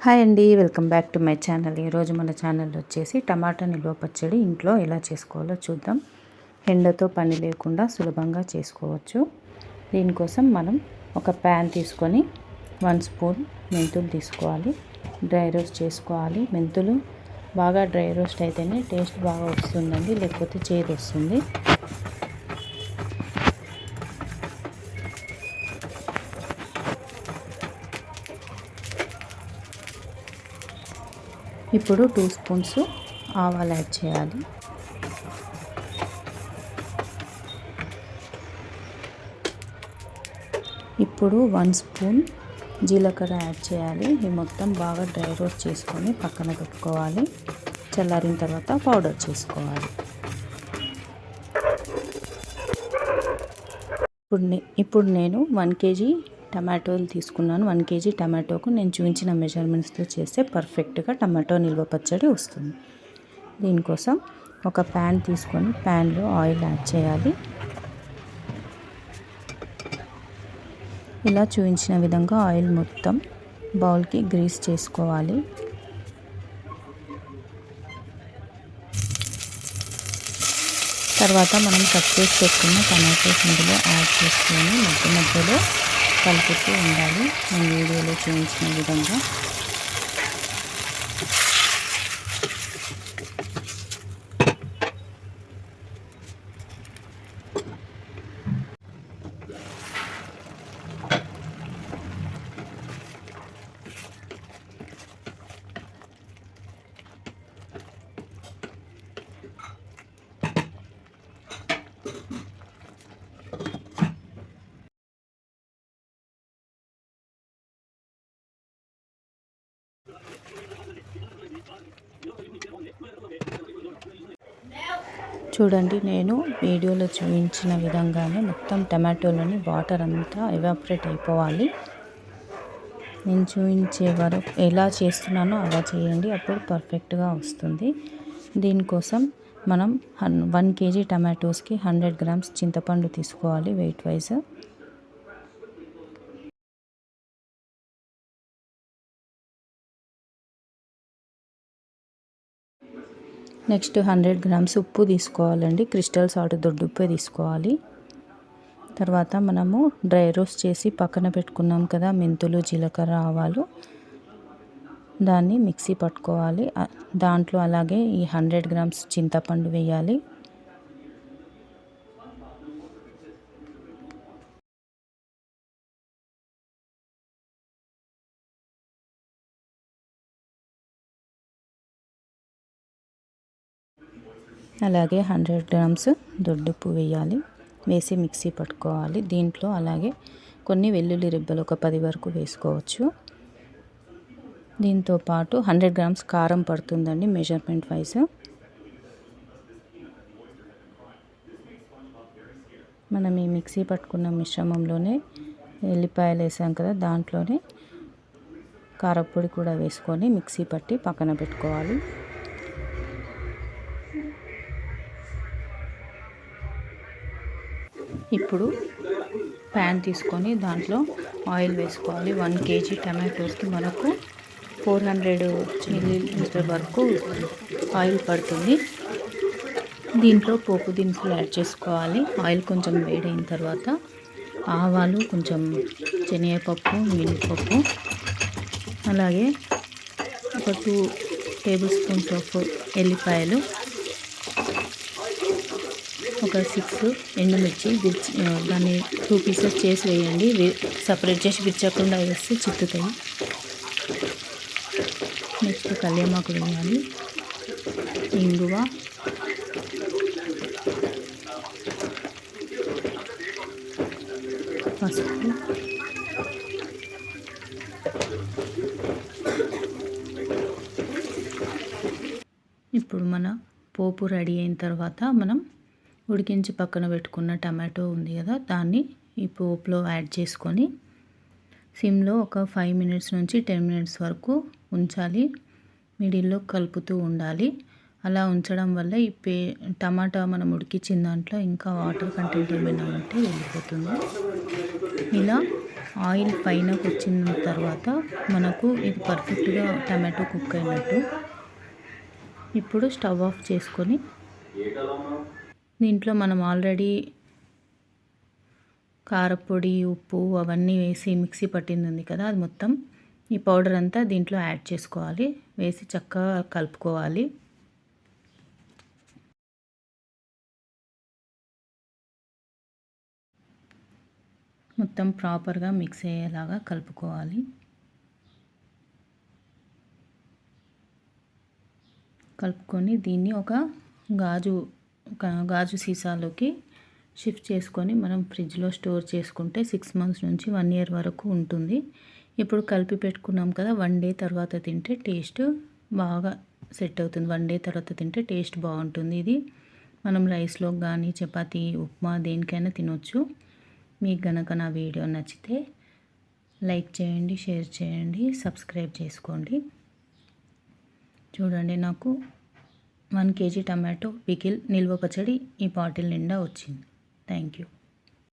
Hi అండి, welcome back to my channel. ఈరోజు మన ఛానల్ వచ్చేసి టమాటా నిల్వ పచ్చడి ఇంట్లో ఎలా చేసుకోవాలో చూద్దాం. ఎండతో పని లేకుండా సులభంగా చేసుకోవచ్చు. దీనికోసం మనం ఒక ప్యాన్ తీసుకొని 1 స్పూన్ మెంతులు తీసుకోవాలి. డ్రై రోస్ట్ చేసుకోవాలి. మెంతులు బాగా డ్రై రోస్ట్ అయితేనే టేస్ట్ బాగా వస్తుందండి, లేకపోతే చేదు వస్తుంది. ఇప్పుడు 2 స్పూన్స్ ఆవాలు యాడ్ చేయాలి. ఇప్పుడు 1 స్పూన్ జీలకర్ర యాడ్ చేయాలి. ఇది మొత్తం బాగా డ్రై రోస్ట్ చేసుకొని పక్కన పెట్టుకోవాలి. చల్లారిన తర్వాత పౌడర్ చేసుకోవాలి. ఇప్పుడు నేను 1 కేజీ టమాటోలు తీసుకున్నాను. 1 కేజీ టమాటోకు నేను చూపించిన మెజర్మెంట్స్తో చేస్తే పర్ఫెక్ట్గా టమాటో నిల్వ పచ్చడి వస్తుంది. దీనికోసం ఒక ప్యాన్ తీసుకొని ప్యాన్లో ఆయిల్ యాడ్ చేయాలి. ఇలా చూపించిన విధంగా ఆయిల్ మొత్తం బౌల్కి గ్రీస్ చేసుకోవాలి. తర్వాత మనం కట్ చేసి పెట్టుకున్న టమాటోస్ ఇందులో యాడ్ చేసుకొని మధ్యలో కలుపుతూ ఉండాలి. నేను వీడియోలో చూపించిన విధంగా. చూడండి, నేను వీడియోలో చూపించిన విధంగానే మొత్తం టమాటోలోని వాటర్ అంతా ఎవాపరేట్ అయిపోవాలి. నేను చూపించే వరకు ఎలా చేస్తున్నానో అలా చేయండి, అప్పుడు పర్ఫెక్ట్గా వస్తుంది. దీనికోసం మనం 1 కేజీ టమాటోస్కి 100 గ్రామ్స్ చింతపండు తీసుకోవాలి వెయిట్ వైజ్. నెక్స్ట్ 100 గ్రామ్స్ ఉప్పు తీసుకోవాలండి. క్రిస్టల్ సాల్ట్ దొడ్డుప్పే తీసుకోవాలి. తర్వాత మనము డ్రై రోస్ట్ చేసి పక్కన పెట్టుకున్నాం కదా మెంతులు, జీలకర్ర, ఆవాలు, దాన్ని మిక్సీ పట్టుకోవాలి. దాంట్లో అలాగే ఈ 100 గ్రామ్స్ చింతపండు వేయాలి. అలాగే 100 గ్రామ్స్ దొడ్డుప్పు వేయాలి. వేసి మిక్సీ పట్టుకోవాలి. దీంట్లో అలాగే కొన్ని వెల్లుల్లి రెబ్బలు ఒక 10 వరకు వేసుకోవచ్చు. దీంతో పాటు 100 గ్రామ్స్ కారం పడుతుందండి మెజర్మెంట్ వైజ్. మనం ఈ మిక్సీ పట్టుకున్న మిశ్రమంలోనే ఎల్లిపాయలు వేసాం కదా, దాంట్లోనే కారపొడి కూడా వేసుకొని మిక్సీ పట్టి పక్కన పెట్టుకోవాలి. ఇప్పుడు ప్యాన్ తీసుకొని దాంట్లో ఆయిల్ వేసుకోవాలి. 1 కేజీ టమాటోస్కి మనకు 400 ml వరకు ఆయిల్ పడుతుంది. దీంట్లో పోపు దినుసులు యాడ్ చేసుకోవాలి. ఆయిల్ కొంచెం వేడైన తర్వాత ఆవాలు, కొంచెం శనగపప్పు, మినపప్పు, అలాగే ఒక 2 టేబుల్ స్పూన్స్ ఆఫ్ ఎల్లిపాయలు, ఒక 6 ఎండుమిర్చి, దాన్ని 2 పీసెస్ చేసి వేయండి. సపరేట్ చేసి విచ్చకుండా వేస్తే చిక్కుతాయి. నెక్స్ట్ కల్యామాకు వేయాలి, ఇంగువ, పసుపు, ఇప్పుడు మన పోపు రెడీ అయిన తర్వాత మనం ఉడికించి పక్కన పెట్టుకున్న టమాటో ఉంది కదా, దాన్ని ఈ పోపులో యాడ్ చేసుకొని సిమ్లో ఒక 5 మినిట్స్ నుంచి 10 మినిట్స్ వరకు ఉంచాలి. మిడిల్లో కలుపుతూ ఉండాలి. అలా ఉంచడం వల్ల ఈ టమాటా మనం ఉడికించిన దాంట్లో ఇంకా వాటర్ కంటెంట్ ఏమైనా ఉంటే వెళ్ళిపోతుంది. ఇలా ఆయిల్ పైనకు వచ్చిన తర్వాత మనకు ఇది పర్ఫెక్ట్గా టమాటో కుక్ అయినట్టు. ఇప్పుడు స్టవ్ ఆఫ్ చేసుకొని దీంట్లో మనం ఆల్రెడీ కారపొడి, ఉప్పు అవన్నీ వేసి మిక్సీ పట్టింది ఉంది కదా, అది మొత్తం ఈ పౌడర్ అంతా దీంట్లో యాడ్ చేసుకోవాలి. వేసి చక్కగా కలుపుకోవాలి. మొత్తం ప్రాపర్గా మిక్స్ అయ్యేలాగా కలుపుకోవాలి. కలుపుకొని దీన్ని ఒక గాజు సీసాలోకి షిఫ్ట్ చేసుకొని మనం ఫ్రిడ్జ్లో స్టోర్ చేసుకుంటే 6 months నుంచి 1 year వరకు ఉంటుంది. ఇప్పుడు కలిపి పెట్టుకున్నాం కదా, 1 day తర్వాత తింటే టేస్ట్ బాగా సెట్ అవుతుంది. 1 day తర్వాత తింటే టేస్ట్ బాగుంటుంది. ఇది మనం రైస్లో కానీ చపాతీ, ఉప్మా దేనికైనా తినొచ్చు. మీకు గనక నా వీడియో నచ్చితే లైక్ చేయండి, షేర్ చేయండి, సబ్స్క్రైబ్ చేసుకోండి. చూడండి, నాకు 1 kg టమాటో పికిల్ నిల్వ పచ్చడి ఈ బాటిల్ నిండా వచ్చింది. Thank you.